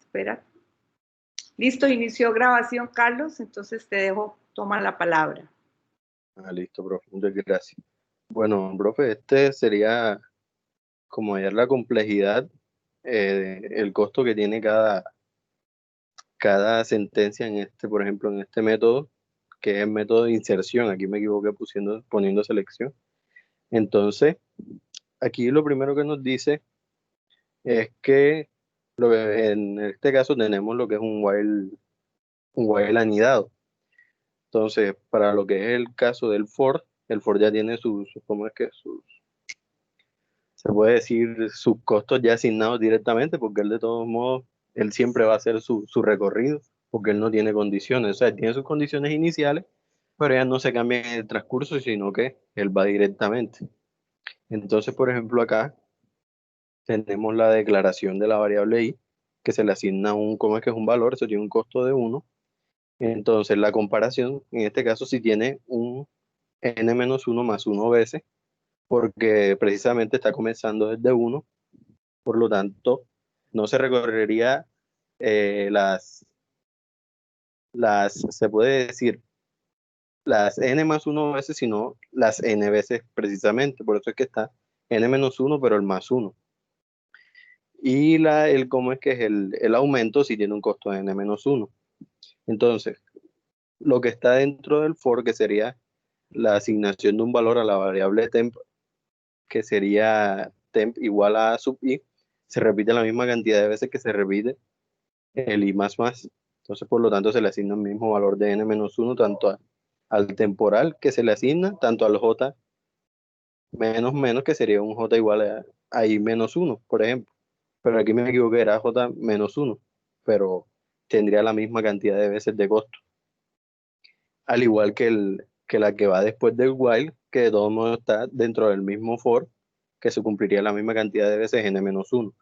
espera. Listo, inició grabación, Carlos, entonces te dejo, toma la palabra. Listo, profe, muchas gracias. Bueno, profe, este sería como hallar la complejidad, el costo que tiene cada sentencia en este, por ejemplo, en este método, que es el método de inserción. Aquí me equivoqué poniendo selección. Entonces, aquí lo primero que nos dice es que en este caso tenemos lo que es un while anidado. Entonces, para lo que es el caso del for, el for ya tiene ¿cómo es que? Se puede decir, sus costos ya asignados directamente, porque él de todos modos, él siempre va a hacer su recorrido, porque él no tiene condiciones. O sea, él tiene sus condiciones iniciales, pero ellas no se cambian en el transcurso, sino que él va directamente. Entonces, por ejemplo, acá tenemos la declaración de la variable i, que se le asigna ¿cómo es que es un valor? Eso tiene un costo de 1. Entonces, la comparación, en este caso, si tiene un n-1 más 1 veces, porque precisamente está comenzando desde 1, por lo tanto, no se recorrería se puede decir, las n más 1 veces, sino las n veces precisamente, por eso es que está n-1, pero el más 1. Y cómo es que es el aumento si tiene un costo de n-1. Entonces, lo que está dentro del for, que sería la asignación de un valor a la variable temp, que sería temp igual a sub i, se repite la misma cantidad de veces que se repite el i más más. Entonces, por lo tanto, se le asigna el mismo valor de n-1 tanto al temporal que se le asigna, tanto al j menos menos, que sería un j igual a i menos 1, por ejemplo. Pero aquí me equivoqué, era j menos 1, pero tendría la misma cantidad de veces de costo. Al igual que la que va después del while, que de todos modos está dentro del mismo for, que se cumpliría la misma cantidad de veces n-1.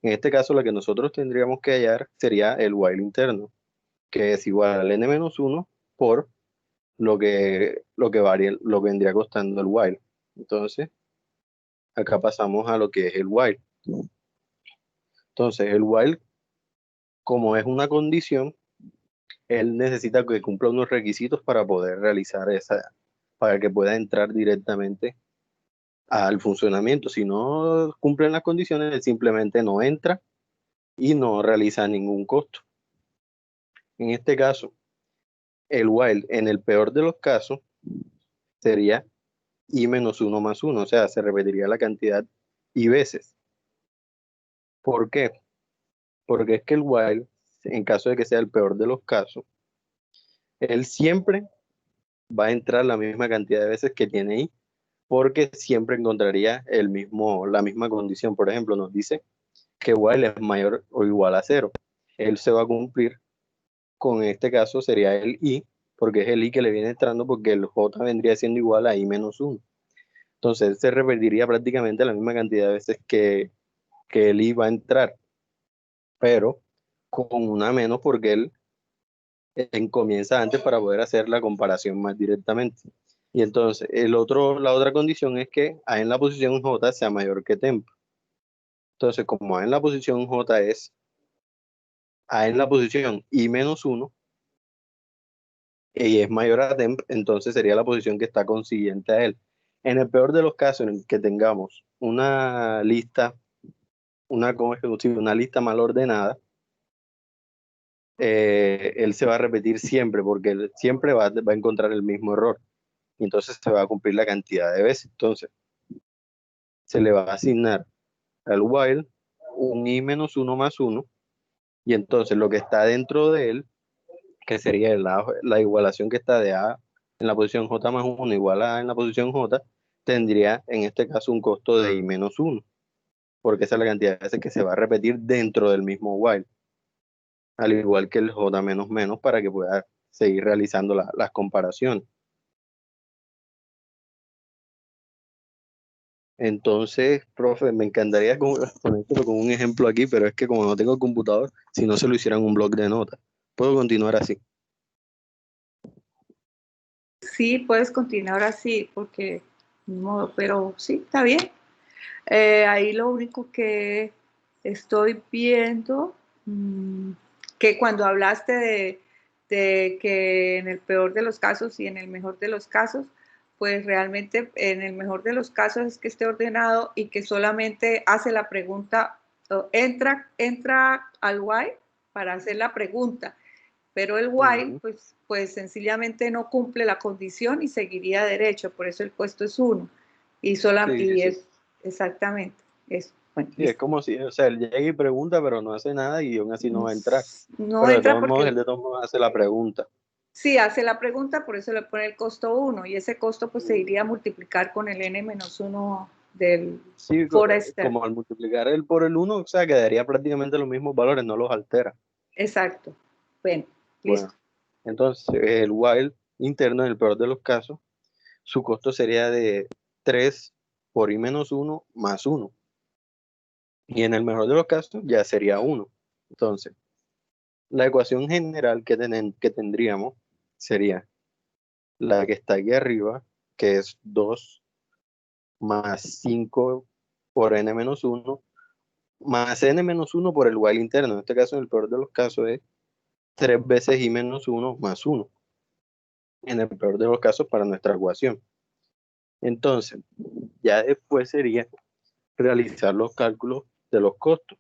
En este caso, la que nosotros tendríamos que hallar sería el while interno, que es igual al n-1 por lo que vendría costando el while. Entonces, acá pasamos a lo que es el while. Entonces, el while, como es una condición, él necesita que cumpla unos requisitos para poder realizar para que pueda entrar directamente al funcionamiento. Si no cumplen las condiciones, él simplemente no entra y no realiza ningún costo. En este caso, el while, en el peor de los casos, sería i menos 1 más 1, o sea, se repetiría la cantidad i veces. ¿Por qué? Porque es que el while, en caso de que sea el peor de los casos, él siempre va a entrar la misma cantidad de veces que tiene i, porque siempre encontraría la misma condición. Por ejemplo, nos dice que while es mayor o igual a 0. Él se va a cumplir con este caso, sería el i, porque es el i que le viene entrando, porque el j vendría siendo igual a i menos 1. Entonces se repetiría prácticamente la misma cantidad de veces que el i va a entrar, pero con una menos, porque él comienza antes para poder hacer la comparación más directamente. Y entonces la otra condición es que A en la posición J sea mayor que temp. Entonces, como A en la posición J es A en la posición I menos 1 y es mayor a temp, entonces sería la posición que está consiguiente a él. En el peor de los casos en que tengamos una lista, ¿cómo es que se dice? Una lista mal ordenada, él se va a repetir siempre, porque él siempre va a encontrar el mismo error. Y entonces se va a cumplir la cantidad de veces. Entonces, se le va a asignar al while un i menos 1 más 1, y entonces lo que está dentro de él, que sería la igualación que está de a en la posición j más 1 igual a en la posición j, tendría en este caso un costo de i menos 1, porque esa es la cantidad de veces que se va a repetir dentro del mismo while, al igual que el j menos menos, para que pueda seguir realizando las comparaciones. Entonces, profe, me encantaría ponértelo con un ejemplo aquí, pero es que como no tengo computador, si no se lo hicieran un blog de notas. Puedo continuar así. Sí, puedes continuar así, porque no, pero sí, está bien. Ahí lo único que estoy viendo Que cuando hablaste de que en el peor de los casos y en el mejor de los casos, pues realmente en el mejor de los casos es que esté ordenado y que solamente hace la pregunta, entra al while para hacer la pregunta, pero el while pues sencillamente no cumple la condición y seguiría derecho, por eso el puesto es 1 y es exactamente eso. Bueno, sí, es como si, o sea, él llega y pregunta, pero no hace nada y aún así no va a entrar. no Pero de entra todos modos, porque él de todos modos hace la pregunta. sí, hace la pregunta, por eso le pone el costo 1 y ese costo pues se iría a multiplicar con el n-1 del Sí, Forester. como al multiplicar el por el 1, o sea, quedaría prácticamente los mismos valores, no los altera. Exacto. Bueno, listo. Bueno, entonces el while interno, en el peor de los casos, su costo sería de 3 por i-1 más 1. Y en el mejor de los casos ya sería 1. Entonces, la ecuación general que tendríamos sería la que está aquí arriba, que es 2 más 5 por n-1, más n-1 por el while interno. En este caso, en el peor de los casos, es 3 veces i-1 más 1. En el peor de los casos, para nuestra ecuación. Entonces, ya después sería realizar los cálculos de los costos.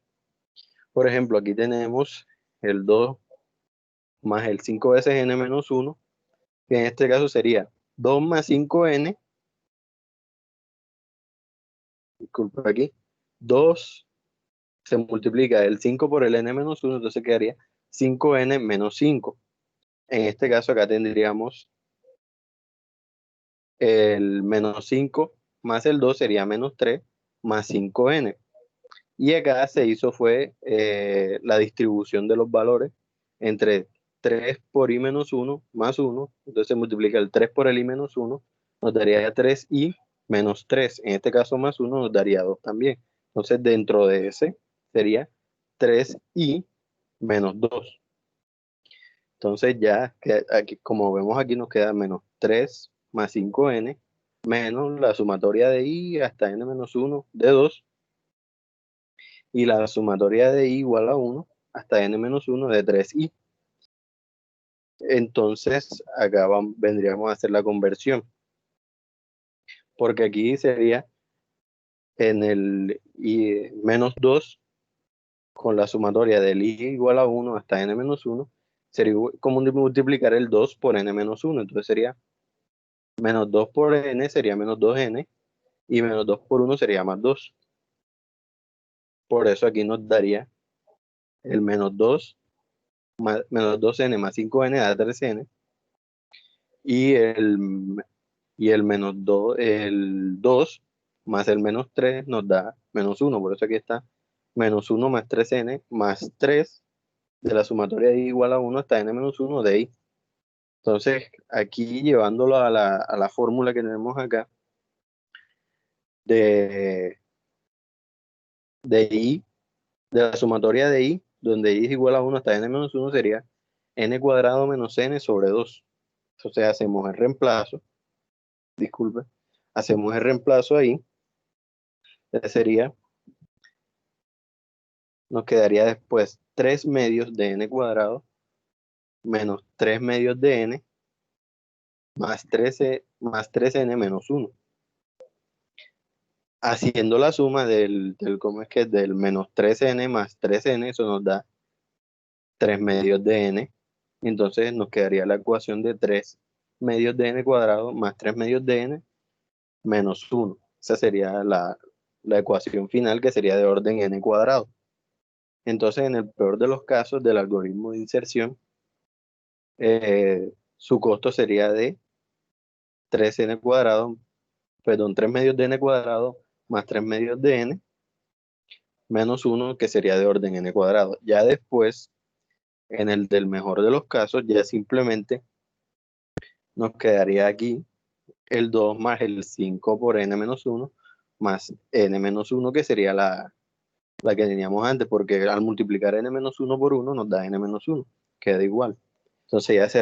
Por ejemplo, aquí tenemos el 2 más el 5 veces n-1, que en este caso sería 2 más 5n, disculpa aquí, 2 se multiplica el 5 por el n-1, entonces quedaría 5n menos 5. En este caso acá tendríamos el menos 5 más el 2 sería menos 3 más 5n. Y acá se hizo fue la distribución de los valores entre 3 por i-1 más 1. Entonces se multiplica el 3 por el i-1, nos daría 3i menos 3. En este caso más 1 nos daría 2 también. Entonces dentro de ese sería 3i menos 2. Entonces ya, aquí, como vemos aquí, nos queda menos 3 más 5n menos la sumatoria de i hasta n-1 de 2 y la sumatoria de i igual a 1 hasta n-1 de 3i. Entonces acá vendríamos a hacer la conversión, porque aquí sería en el i menos 2 con la sumatoria del i igual a 1 hasta n-1, sería como multiplicar el 2 por n-1, entonces sería menos 2 por n sería menos 2n y menos 2 por 1 sería más 2. Por eso aquí nos daría el menos 2 menos 2n más 5n da 3n y el menos 2, el 2 más el menos 3 nos da menos 1. Por eso aquí está menos 1 más 3n más 3 de la sumatoria de i igual a 1 hasta n-1 de i. Entonces, aquí llevándolo a la fórmula que tenemos acá de, de i, de la sumatoria de i, donde i es igual a 1 hasta n-1 sería n cuadrado menos n sobre 2. Entonces hacemos el reemplazo, disculpe, hacemos el reemplazo ahí, sería, nos quedaría después 3 medios de n cuadrado menos 3 medios de n más 13, más 3n menos 1. Haciendo la suma ¿cómo es que? Del menos 13n más 3n, eso nos da 3 medios de n. Entonces nos quedaría la ecuación de 3 medios de n cuadrado más 3 medios de n menos 1. Esa sería la ecuación final, que sería de orden n cuadrado. Entonces, en el peor de los casos del algoritmo de inserción, su costo sería de 3n cuadrado, perdón, 3 medios de n cuadrado más 3 medios de n menos 1, que sería de orden n cuadrado. Ya después, en el del mejor de los casos, ya simplemente nos quedaría aquí el 2 más el 5 por n menos 1 más n menos 1, que sería la que teníamos antes, porque al multiplicar n-1 por 1 nos da n-1, queda igual. Entonces ya se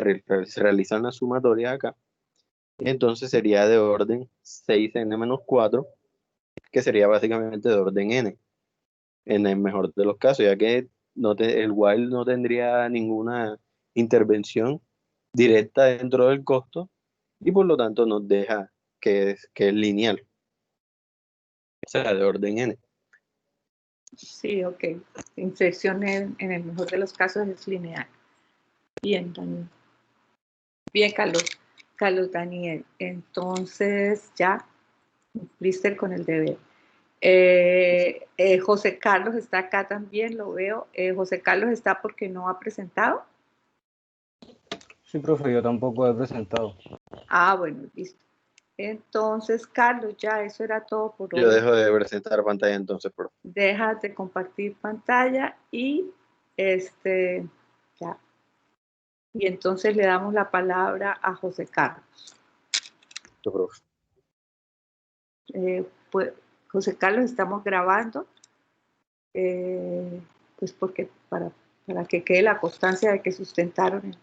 realizan las sumatorias acá, y entonces sería de orden 6n-4, que sería básicamente de orden n, en el mejor de los casos, ya que el while no tendría ninguna intervención directa dentro del costo y por lo tanto nos deja que es lineal, o sea, de orden n. Sí, ok. Inserción en el mejor de los casos es lineal. Bien, Daniel. Bien, Carlos. Carlos Daniel. Entonces, ya cumpliste con el deber. José Carlos está acá también, lo veo. José Carlos está porque no ha presentado. Sí, profe, yo tampoco he presentado. Ah, bueno, listo. Entonces, Carlos, ya eso era todo por Yo hoy. dejo de presentar pantalla entonces, profe. Deja de compartir pantalla y ya. Y entonces le damos la palabra a José Carlos. Profe. Pues, José Carlos, estamos grabando, pues porque para que quede la constancia de que sustentaron el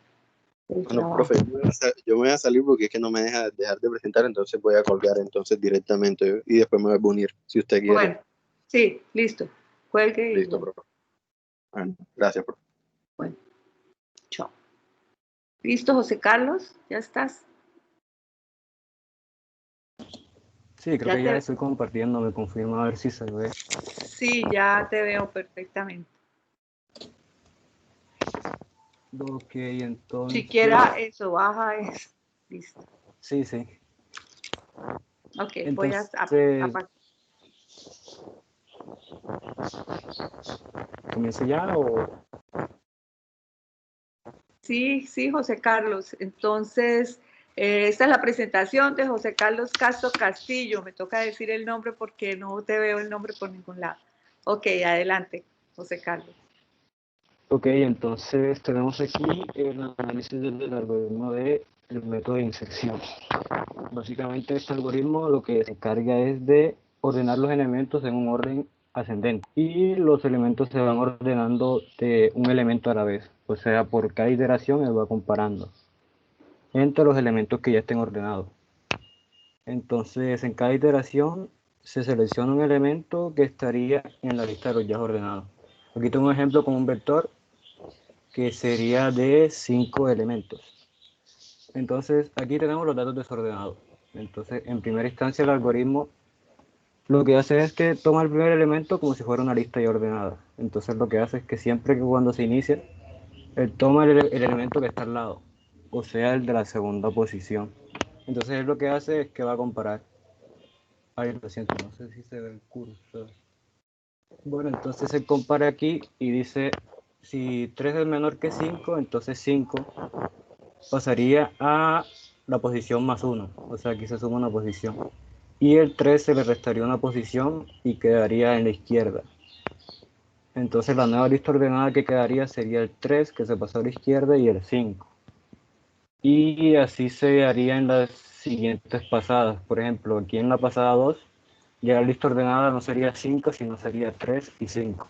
Bueno, trabajo. profe, yo me voy a salir porque es que no me deja dejar de presentar, entonces voy a colgar entonces directamente y después me voy a unir, si usted quiere. Bueno, sí, listo. Cuelgue y Listo, bueno, profe. Bueno, gracias, profe. bueno, chao. ¿Listo, José Carlos? ¿Ya estás? Sí, creo Ya que ya te, estoy compartiendo, me confirma a ver si se ve. sí, ya te veo perfectamente. Ok, entonces... Siquiera eso, baja eso. Listo. Sí, sí. Ok, voy a Entonces, ¿comienzo ya o...? Sí, sí, José Carlos. Entonces, esta es la presentación de José Carlos Castro Castillo. Me toca decir el nombre porque no te veo el nombre por ningún lado. Ok, adelante, José Carlos. Ok, entonces tenemos aquí el análisis del algoritmo del método de inserción. Básicamente este algoritmo lo que se encarga es de ordenar los elementos en un orden ascendente y los elementos se van ordenando de un elemento a la vez, o sea, por cada iteración él va comparando entre los elementos que ya estén ordenados. Entonces en cada iteración se selecciona un elemento que estaría en la lista de los ya ordenados. Aquí tengo un ejemplo con un vector que sería de 5 elementos. Entonces aquí tenemos los datos desordenados. Entonces en primera instancia el algoritmo lo que hace es que toma el primer elemento como si fuera una lista ya ordenada. Entonces lo que hace es que siempre que cuando se inicia, él toma el elemento que está al lado, o sea el de la segunda posición. Entonces él lo que hace es que va a comparar. Ay, lo siento, no sé si se ve el cursor. Bueno, entonces se compara aquí y dice, si 3 es menor que 5, entonces 5 pasaría a la posición más 1, o sea, aquí se suma una posición. Y el 3 se le restaría una posición y quedaría en la izquierda. Entonces la nueva lista ordenada que quedaría sería el 3, que se pasó a la izquierda, y el 5. Y así se haría en las siguientes pasadas. Por ejemplo, aquí en la pasada 2, ya la lista ordenada no sería 5, sino sería 3 y 5.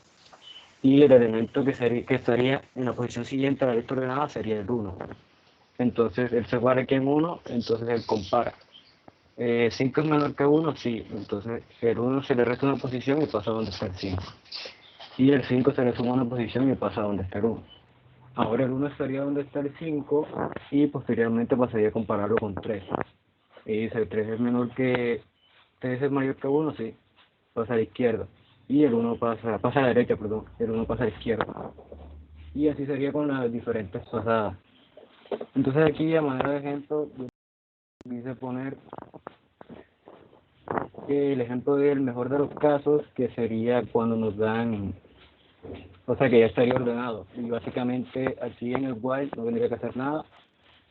Y el elemento que estaría en la posición siguiente a la lista ordenada sería el 1. Entonces él se guarda aquí en 1, entonces él compara. 5 es menor que 1, sí. Entonces el 1 se le resta una posición y pasa a donde está el 5. Y el 5 se le suma una posición y pasa a donde está el 1. Ahora el 1 estaría donde está el 5 y posteriormente pasaría a compararlo con 3. Y dice, 3 es menor que... 3 es mayor que 1, sí. Pasa a la izquierda. Y el 1 pasa a la derecha, perdón. El 1 pasa a la izquierda. Y así sería con las diferentes pasadas. Entonces aquí a manera de ejemplo, yo quise poner el ejemplo del mejor de los casos, que sería cuando nos dan, o sea que ya estaría ordenado. Y básicamente aquí en el while no tendría que hacer nada.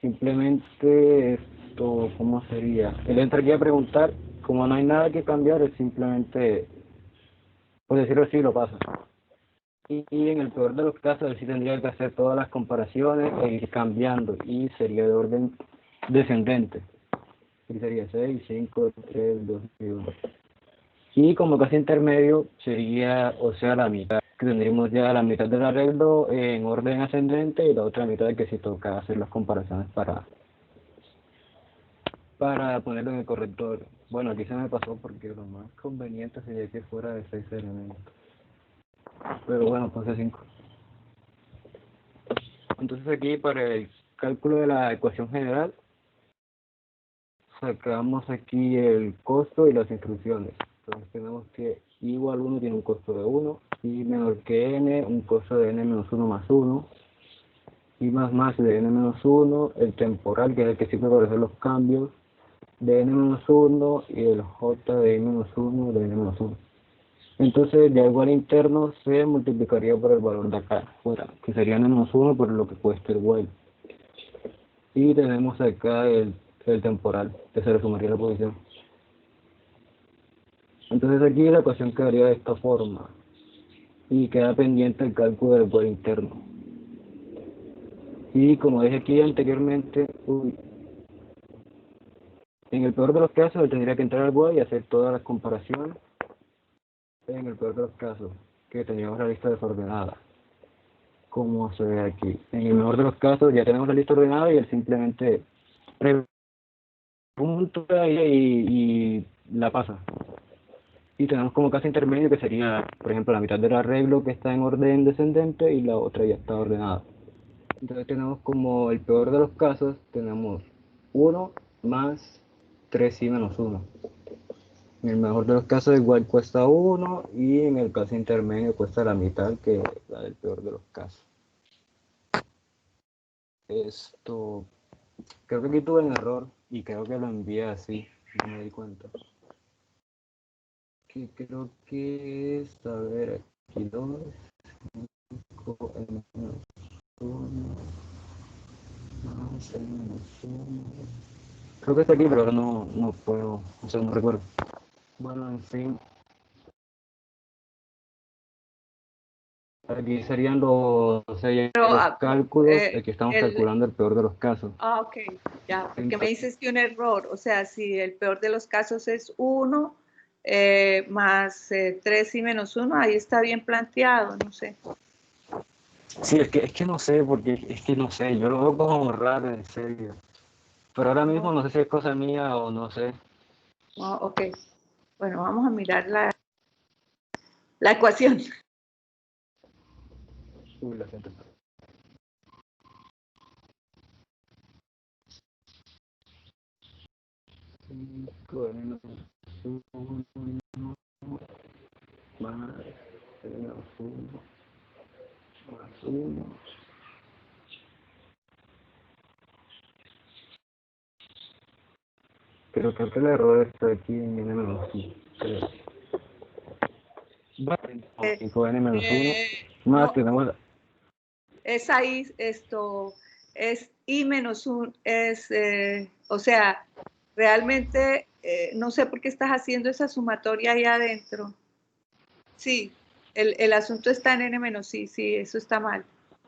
Simplemente esto, ¿cómo sería? Él entraría a preguntar, como no hay nada que cambiar, él simplemente, por decirlo así, lo pasa. Y en el peor de los casos, él sí tendría que hacer todas las comparaciones e ir cambiando, y sería de orden descendente. Y sería 6, 5, 3, 2 y 1. Y como casi intermedio sería, o sea, la mitad, que tendríamos ya la mitad del arreglo en orden ascendente y la otra mitad que si toca hacer las comparaciones para ponerlo en el corrector. Bueno, aquí se me pasó porque lo más conveniente sería que fuera de 6 elementos. Pero bueno, puse 5. Entonces aquí para el cálculo de la ecuación general, sacamos aquí el costo y las instrucciones. Entonces tenemos que I igual 1 tiene un costo de 1, I menor que n, un costo de n menos 1 más 1, I más de n menos 1, el temporal, que es el que sirve para hacer los cambios, de n menos 1, y el j de i menos 1 de n menos 1. Entonces ya igual interno se multiplicaría por el valor de acá fuera, que sería n menos 1 por lo que cuesta el while. Y tenemos acá el temporal, que se le sumaría la posición. Entonces aquí la ecuación quedaría de esta forma. Y queda pendiente el cálculo del while interno. Y como dije aquí anteriormente, en el peor de los casos él tendría que entrar al while y hacer todas las comparaciones. En el peor de los casos, que teníamos la lista desordenada, como se ve aquí. En el mejor de los casos ya tenemos la lista ordenada y él simplemente pregunta y la pasa. Y tenemos como caso intermedio que sería, por ejemplo, la mitad del arreglo que está en orden descendente y la otra ya está ordenada. Entonces tenemos como el peor de los casos, tenemos 1 más 3i menos 1. En el mejor de los casos igual cuesta 1 y en el caso intermedio cuesta la mitad que la del peor de los casos. Esto, creo que aquí tuve un error y creo que lo envié así, no me di cuenta. Que creo que es, a ver, aquí 2, 5, menos 1, más menos 1. Creo que está aquí, pero ahora no puedo, o sea, no recuerdo. Bueno, en fin. Aquí serían los cálculos, aquí estamos calculando el peor de los casos. Ah, ok, ya, porque me dices que un error, o sea, si el peor de los casos es 1 más 3 y menos 1, ahí está bien planteado, no sé. Sí, es que no sé, porque es que no sé, yo lo veo como raro, en serio. Pero ahora mismo no sé si es cosa mía o no sé. Oh, ok, bueno, vamos a mirar la ecuación. Uy, la gente. Creo que el error está aquí en n menos 1. Vale, 5n menos 1. Más No, tenemos. es ahí, esto es i menos 1, es, o sea, realmente no sé por qué estás haciendo esa sumatoria ahí adentro. Sí, el asunto está en n menos i, sí, eso está mal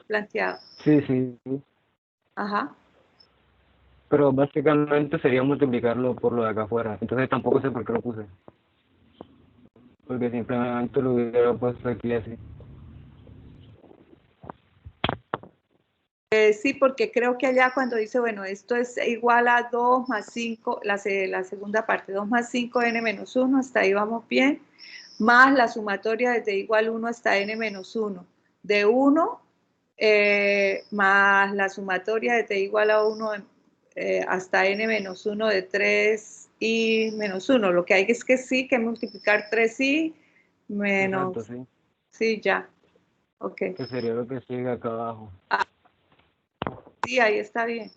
planteado. Sí, sí. Ajá. Pero básicamente sería multiplicarlo por lo de acá afuera. Entonces tampoco sé por qué lo puse. Porque simplemente lo hubiera puesto aquí así. Sí, porque creo que allá cuando dice, bueno, esto es igual a 2 más 5, la segunda parte, 2 más 5, n menos 1, hasta ahí vamos bien, más la sumatoria desde igual 1 hasta n menos 1, de 1 más la sumatoria desde igual a 1 hasta n menos 1 de 3 y menos 1. Lo que hay es que sí, que multiplicar 3i menos... Exacto, sí. Sí, ya. Ok. Que sería lo que sigue acá abajo. Ah, sí, ahí está bien.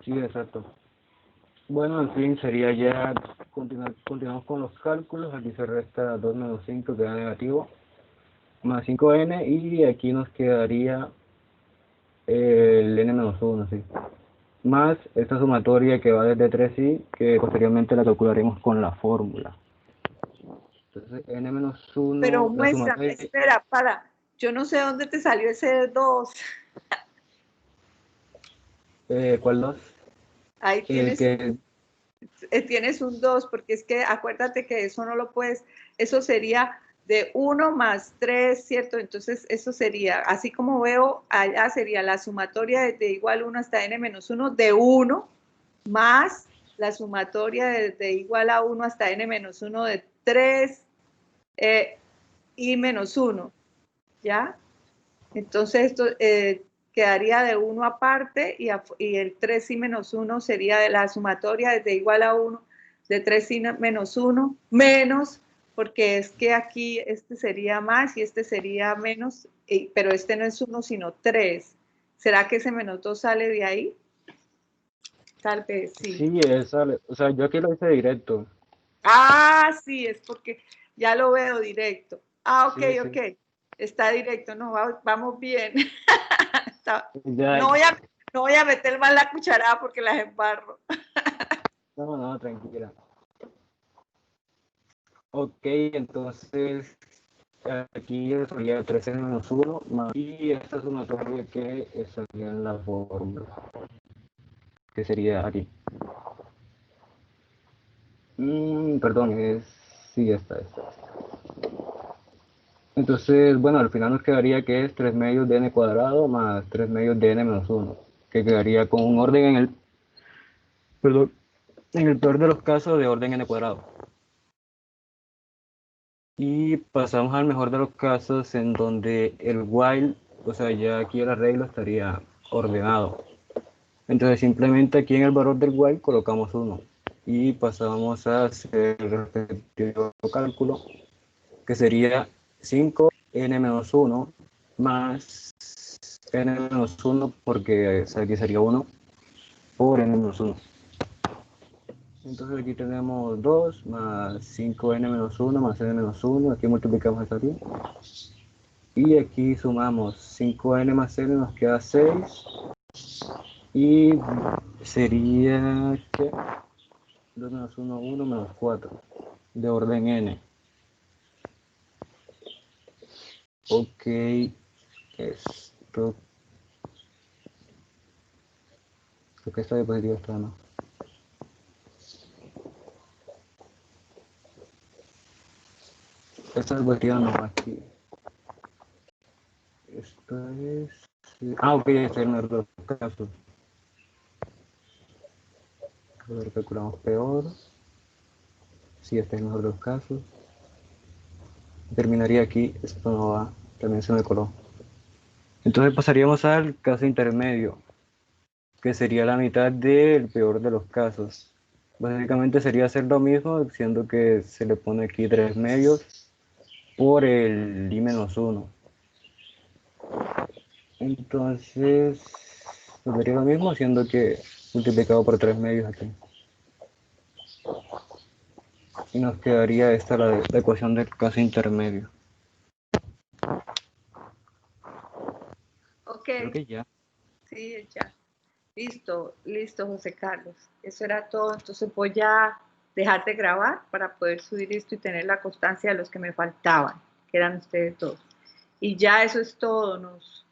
Sí, exacto. Bueno, en fin, sería ya, continuamos con los cálculos. Aquí se resta 2 menos 5, queda negativo, más 5n, y aquí nos quedaría el n menos 1, sí. Más esta sumatoria que va desde 3i, que posteriormente la calcularemos con la fórmula. Entonces, n menos 1, Pero la muéstrame, sumatoria... espera, yo no sé dónde te salió ese 2. ¿Cuál 2? Ahí Que... tienes un 2, porque es que acuérdate que eso no lo puedes, eso sería de 1 más 3, ¿cierto? Entonces eso sería, así como veo allá, sería la sumatoria de igual 1 hasta n menos 1 de 1 más la sumatoria de igual a 1 hasta n menos 1 de 3 y menos 1, ¿ya? Entonces esto quedaría de 1 aparte y el 3i menos 1 sería de la sumatoria desde igual a 1 de 3i menos 1 menos, porque es que aquí este sería más y este sería menos, pero este no es 1 sino 3. ¿Será que ese menos 2 sale de ahí? Tal vez sí. Sí, sale. O sea, yo aquí lo hice directo. Ah, sí, es porque ya lo veo directo. Ah, ok, Sí, sí. ok. Está directo, no, vamos bien. Ya, No voy a meter mal la cucharada porque las embarro. no, no, tranquila. Ok, entonces aquí sería 3n menos 1 y esta sumatoria que estaría en la fórmula, que sería aquí. Perdón, sí, esta. Entonces, bueno, al final nos quedaría que es 3 medios de n cuadrado más 3 medios de n menos 1, que quedaría con un orden perdón, en el peor de los casos de orden n cuadrado. Y pasamos al mejor de los casos en donde el while, o sea, ya aquí el arreglo estaría ordenado. Entonces simplemente aquí en el valor del while colocamos 1 y pasamos a hacer el respectivo cálculo, que sería 5n-1 más n-1, porque aquí sería 1 por n-1. Entonces aquí tenemos 2 más 5n-1 más n-1, aquí multiplicamos esto aquí. Y aquí sumamos 5n más n, nos queda 6. Y sería que 2 menos 1, 1 menos 4, de orden n. Ok, esto, creo que esta diapositiva está, ¿no? Esta diapositiva no, aquí. Esto es... ok, este es el mejor de los casos. A ver, calculamos peor. Sí, este es el mejor de los casos. Terminaría aquí, esto no va, también se me coló. Entonces pasaríamos al caso intermedio, que sería la mitad del peor de los casos. Básicamente sería hacer lo mismo, siendo que se le pone aquí 3 medios por el i-1. Entonces, sería lo mismo, haciendo que multiplicado por 3 medios aquí. Y nos quedaría esta la ecuación del caso intermedio. Ok, Creo que ya. sí, ya. Listo, listo, José Carlos. Eso era todo. Entonces voy a dejar de grabar para poder subir esto y tener la constancia de los que me faltaban, que eran ustedes dos. Y ya eso es todo. Nos